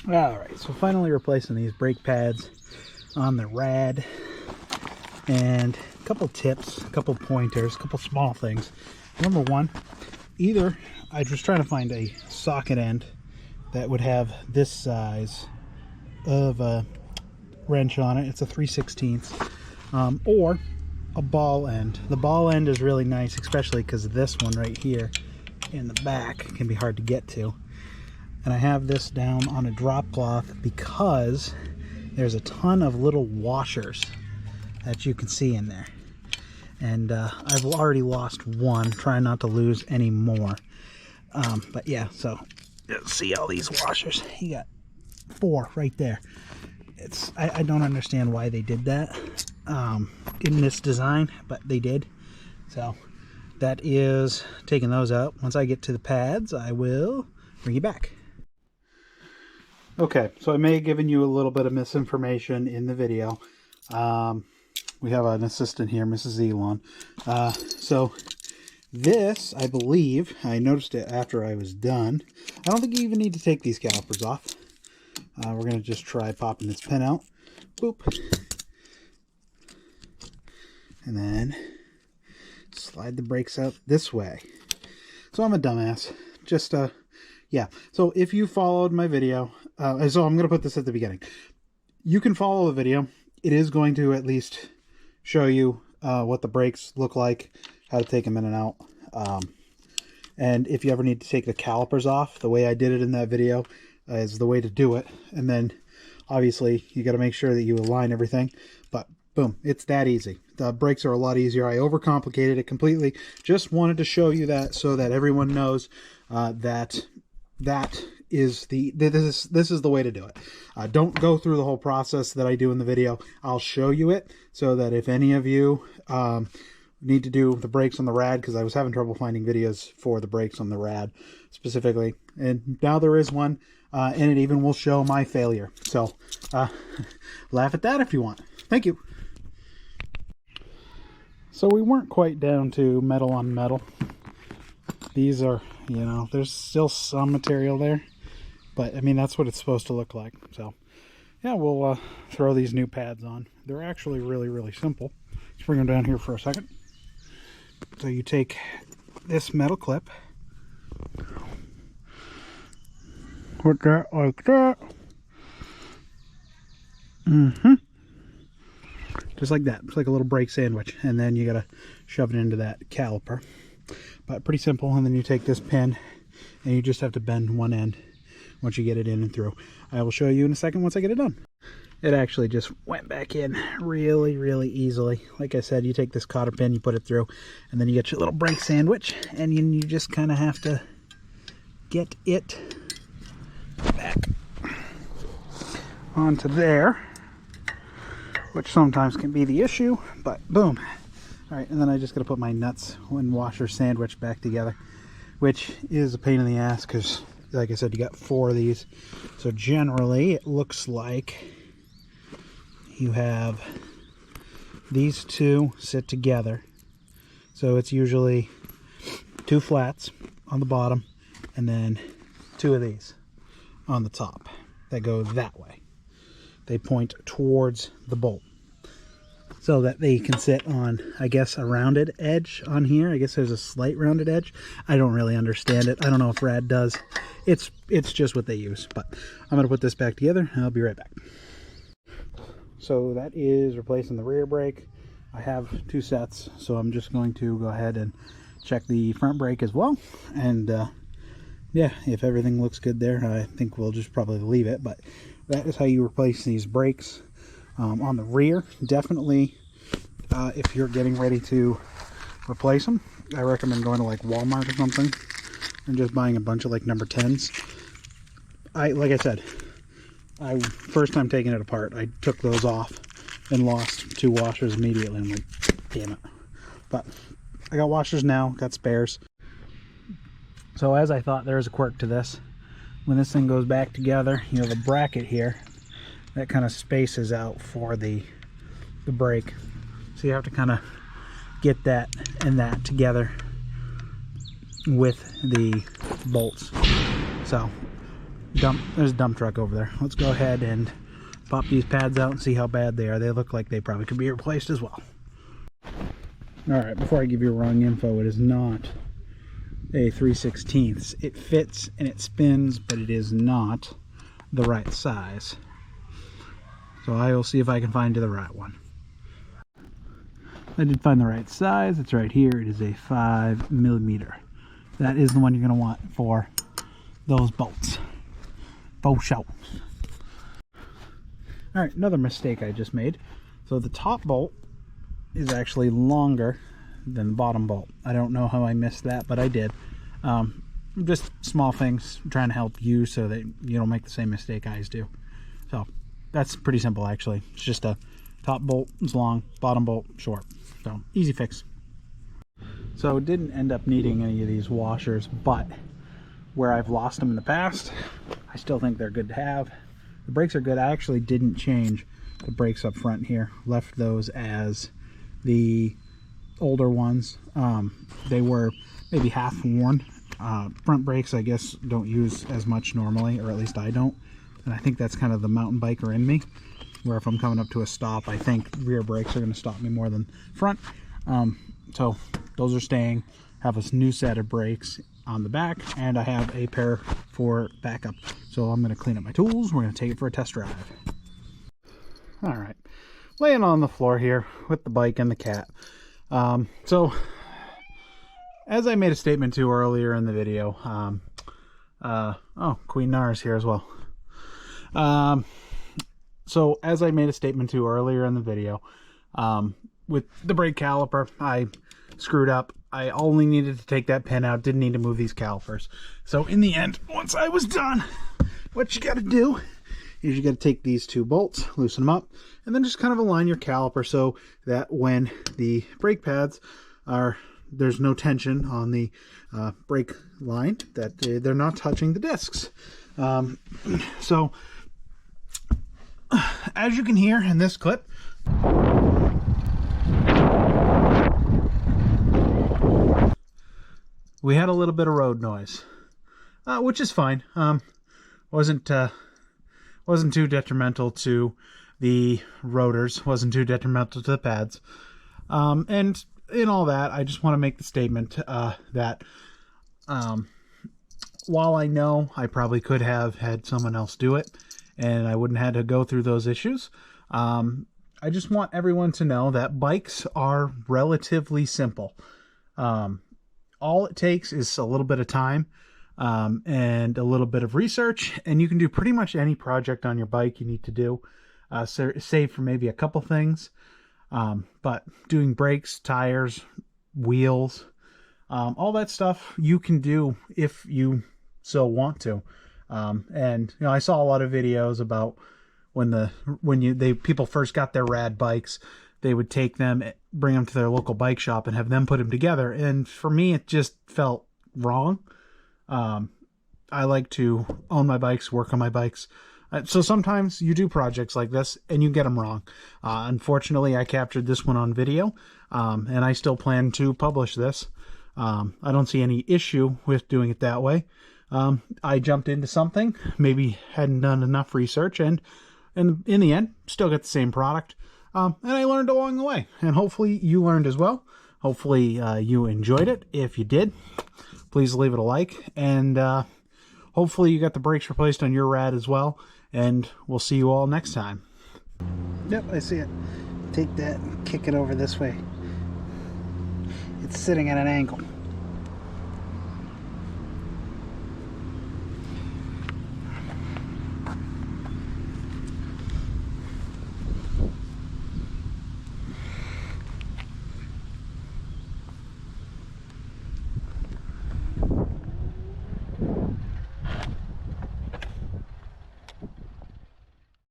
Alright, so finally replacing these brake pads on the rad, and a couple tips, a couple pointers, a couple small things. Number one, either I was trying to find a socket end that would have this size of a wrench on it. It's a 3/16, or a ball end. The ball end is really nice, especially because this one right here in the back can be hard to get to. And I have this down on a drop cloth because there's a ton of little washers that you can see in there. And I've already lost one, trying not to lose any more. But yeah, so see all these washers. You got 4 right there. I don't understand why they did that in this design, but they did. So that is taking those out. Once I get to the pads, I will bring you back. Okay, so I may have given you a little bit of misinformation in the video. We have an assistant here, Mrs. Elon. So this, I believe, I noticed it after I was done. I don't think you even need to take these calipers off. We're going to just try popping this pin out. Boop. And then slide the brakes out this way. So I'm a dumbass. Just, yeah. So if you followed my video, so I'm going to put this at the beginning. You can follow the video. It is going to at least show you what the brakes look like, how to take them in and out. And if you ever need to take the calipers off, the way I did it in that video is the way to do it. And then obviously you got to make sure that you align everything. But boom, it's that easy. The brakes are a lot easier. I overcomplicated it completely. Just wanted to show you that so that everyone knows that this is the way to do it. Don't go through the whole process that I do in the video. I'll show you it so that if any of you need to do the brakes on the rad, because I was having trouble finding videos for the brakes on the rad specifically, and now there is one, and it even will show my failure. So laugh at that if you want. Thank you. So we weren't quite down to metal on metal. These are, you know, there's still some material there, but I mean, that's what it's supposed to look like. So yeah, we'll throw these new pads on. They're actually really, really simple. Let's bring them down here for a second. So you take this metal clip, put that like that. Just like that. It's like a little brake sandwich, and then you gotta shove it into that caliper. But pretty simple. And then you take this pin and you just have to bend one end once you get it in and through. I will show you in a second once I get it done. It actually just went back in really, really easily. Like I said, you take this cotter pin, you put it through, and then you get your little brake sandwich, and you just kind of have to get it back onto there, which sometimes can be the issue, but boom. All right, and then I just got to put my nuts and washer sandwich back together, which is a pain in the ass because, like I said, you got 4 of these. So generally, it looks like you have these 2 sit together. So it's usually 2 flats on the bottom and then 2 of these on the top that go that way. They point towards the bolt, so that they can sit on, I guess, a rounded edge on here. I guess there's a slight rounded edge. I don't really understand it. I don't know if Rad does. It's just what they use. But I'm going to put this back together, and I'll be right back. So that is replacing the rear brake. I have 2 sets, so I'm just going to go ahead and check the front brake as well. And yeah, if everything looks good there, I think we'll just probably leave it. But that is how you replace these brakes. On the rear, definitely, if you're getting ready to replace them, I recommend going to like Walmart or something and just buying a bunch of like number 10s. Like I said, first time taking it apart, I took those off and lost 2 washers immediately. I'm like, damn it. But I got washers now, got spares. So as I thought, there is a quirk to this. When this thing goes back together, you have a bracket here that kind of spaces out for the brake. So you have to kind of get that and that together with the bolts. So There's a dump truck over there. Let's go ahead and pop these pads out and see how bad they are. They look like they probably could be replaced as well. Alright, before I give you wrong info, it is not a 3/16. It fits and it spins, but it is not the right size. So I will see if I can find you the right one. I did find the right size. It's right here. It is a 5mm. That is the one you're going to want for those bolts. Both show. Alright, another mistake I just made. So the top bolt is actually longer than the bottom bolt. I don't know how I missed that, but I did. Just small things. I'm trying to help you so that you don't make the same mistake I do. So that's pretty simple actually. It's just a top bolt is long, bottom bolt short. So easy fix. So didn't end up needing any of these washers, but where I've lost them in the past, I still think they're good to have. The brakes are good. I actually didn't change the brakes up front here. Left those as the older ones. They were maybe half worn. Front brakes I guess don't use as much normally, or at least I don't, and I think that's kind of the mountain biker in me, where if I'm coming up to a stop, I think rear brakes are going to stop me more than front. So those are staying. Have a new set of brakes on the back, and I have a pair for backup. So I'm going to clean up my tools. We're going to take it for a test drive. All right, laying on the floor here with the bike and the cat. So as I made a statement to earlier in the video, oh, Queen Nara's here as well. So as I made a statement to earlier in the video, with the brake caliper, I screwed up. I only needed to take that pin out, didn't need to move these calipers. So in the end, once I was done, what you got to do is you got to take these two bolts, loosen them up, and then just kind of align your caliper so that when the brake pads are, there's no tension on the brake line, that they're not touching the discs. So as you can hear in this clip, we had a little bit of road noise, which is fine. Wasn't too detrimental to the rotors, wasn't too detrimental to the pads. And in all that, I just want to make the statement that while I know I probably could have had someone else do it and I wouldn't have had to go through those issues, I just want everyone to know that bikes are relatively simple. All it takes is a little bit of time and a little bit of research, and you can do pretty much any project on your bike you need to do, save for maybe a couple things. But doing brakes, tires, wheels, all that stuff you can do if you so want to. And you know, I saw a lot of videos about when people first got their rad bikes, they would take them, bring them to their local bike shop and have them put them together. And for me, it just felt wrong. I like to own my bikes, work on my bikes. So sometimes you do projects like this and you get them wrong. Unfortunately, I captured this one on video, and I still plan to publish this. I don't see any issue with doing it that way. I jumped into something, maybe hadn't done enough research, and in the end, still got the same product. And I learned along the way, and hopefully you learned as well. Hopefully you enjoyed it. If you did, please leave it a like, and hopefully you got the brakes replaced on your rad as well, and we'll see you all next time. Yep, I see it. Take that and kick it over this way. It's sitting at an angle.